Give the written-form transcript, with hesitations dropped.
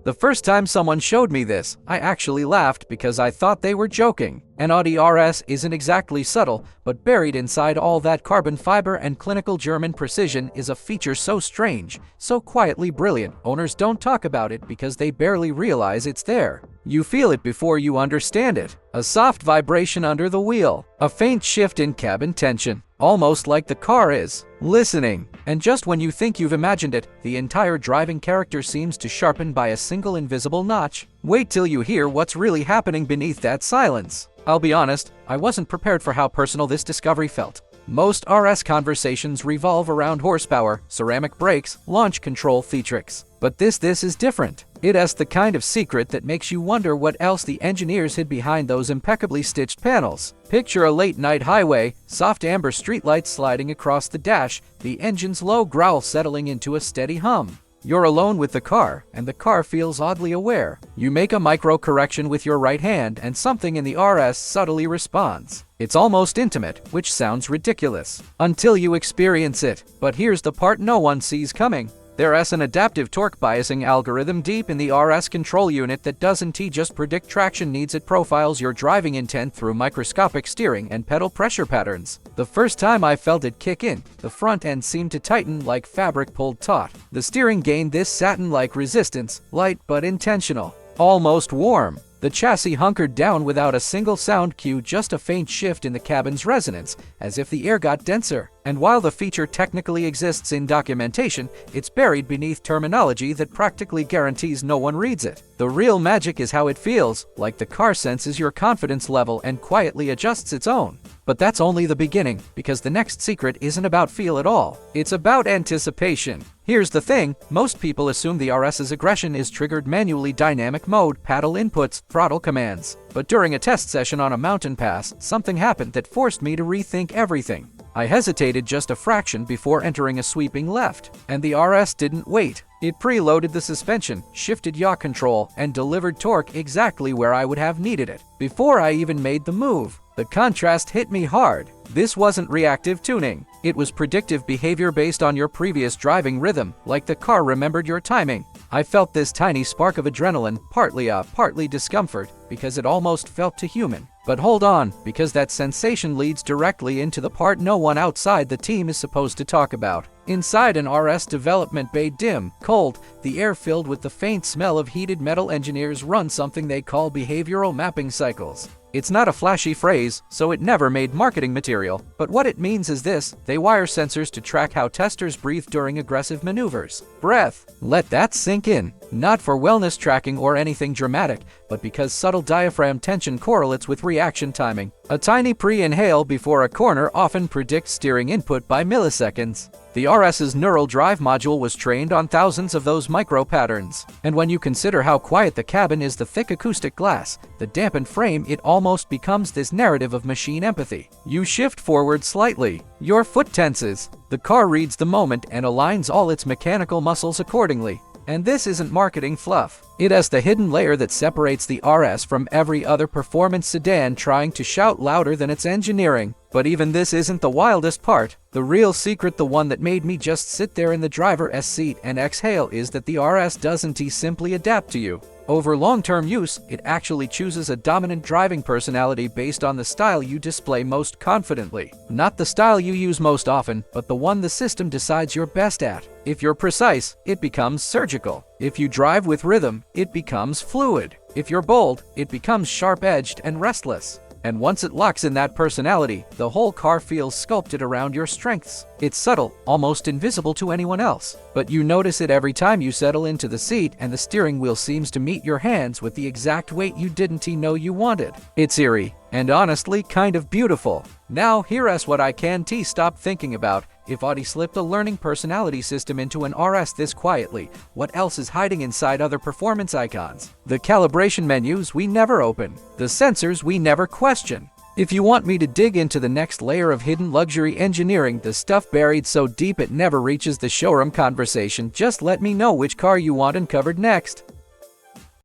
The first time someone showed me this, I actually laughed because I thought they were joking. An Audi RS isn't exactly subtle, but buried inside all that carbon fiber and clinical German precision is a feature so strange, so quietly brilliant, owners don't talk about it because they barely realize it's there. You feel it before you understand it. A soft vibration under the wheel, a faint shift in cabin tension, almost like the car is listening. And just when you think you've imagined it, the entire driving character seems to sharpen by a single invisible notch. Wait till you hear what's really happening beneath that silence. I'll be honest, I wasn't prepared for how personal this discovery felt. Most RS conversations revolve around horsepower, ceramic brakes, launch control featrix. But this is different. It has the kind of secret that makes you wonder what else the engineers hid behind those impeccably stitched panels. Picture a late-night highway, soft amber streetlights sliding across the dash, the engine's low growl settling into a steady hum. You're alone with the car, and the car feels oddly aware. You make a micro-correction with your right hand, and something in the RS subtly responds. It's almost intimate, which sounds ridiculous, until you experience it. But here's the part no one sees coming. There's an adaptive torque biasing algorithm deep in the RS control unit that doesn't just predict traction needs, it profiles your driving intent through microscopic steering and pedal pressure patterns. The first time I felt it kick in, the front end seemed to tighten like fabric pulled taut. The steering gained this satin-like resistance, light but intentional, almost warm. The chassis hunkered down without a single sound cue, just a faint shift in the cabin's resonance, as if the air got denser. And while the feature technically exists in documentation, it's buried beneath terminology that practically guarantees no one reads it. The real magic is how it feels, like the car senses your confidence level and quietly adjusts its own. But that's only the beginning, because the next secret isn't about feel at all. It's about anticipation. Here's the thing, most people assume the RS's aggression is triggered manually, dynamic mode, paddle inputs, throttle commands. But during a test session on a mountain pass, something happened that forced me to rethink everything. I hesitated just a fraction before entering a sweeping left, and the RS didn't wait. It preloaded the suspension, shifted yaw control, and delivered torque exactly where I would have needed it, before I even made the move. The contrast hit me hard. This wasn't reactive tuning. It was predictive behavior based on your previous driving rhythm, like the car remembered your timing. I felt this tiny spark of adrenaline, partly discomfort, because it almost felt too human. But hold on, because that sensation leads directly into the part no one outside the team is supposed to talk about. Inside an RS development bay, dim, cold, the air filled with the faint smell of heated metal, engineers run something they call behavioral mapping cycles. It's not a flashy phrase, so it never made marketing material, but what it means is this: they wire sensors to track how testers breathe during aggressive maneuvers. Breath. Let that sink in. Not for wellness tracking or anything dramatic, but because subtle diaphragm tension correlates with reaction timing. A tiny pre-inhale before a corner often predicts steering input by milliseconds. The RS's neural drive module was trained on thousands of those micro patterns. And when you consider how quiet the cabin is, the thick acoustic glass, the dampened frame, it almost becomes this narrative of machine empathy. You shift forward slightly, your foot tenses, the car reads the moment and aligns all its mechanical muscles accordingly. And this isn't marketing fluff. It has the hidden layer that separates the RS from every other performance sedan trying to shout louder than its engineering. But even this isn't the wildest part. The real secret, the one that made me just sit there in the driver's seat and exhale, is that the RS doesn't simply adapt to you. Over long-term use, it actually chooses a dominant driving personality based on the style you display most confidently. Not the style you use most often, but the one the system decides you're best at. If you're precise, it becomes surgical. If you drive with rhythm, it becomes fluid. If you're bold, it becomes sharp-edged and restless. And once it locks in that personality, the whole car feels sculpted around your strengths. It's subtle, almost invisible to anyone else, but you notice it every time you settle into the seat and the steering wheel seems to meet your hands with the exact weight you didn't know you wanted. It's eerie, and honestly kind of beautiful. Now here's what I can't stop thinking about. If Audi slipped a learning personality system into an RS this quietly, what else is hiding inside other performance icons? The calibration menus we never open, the sensors we never question. If you want me to dig into the next layer of hidden luxury engineering, the stuff buried so deep it never reaches the showroom conversation, just let me know which car you want uncovered next.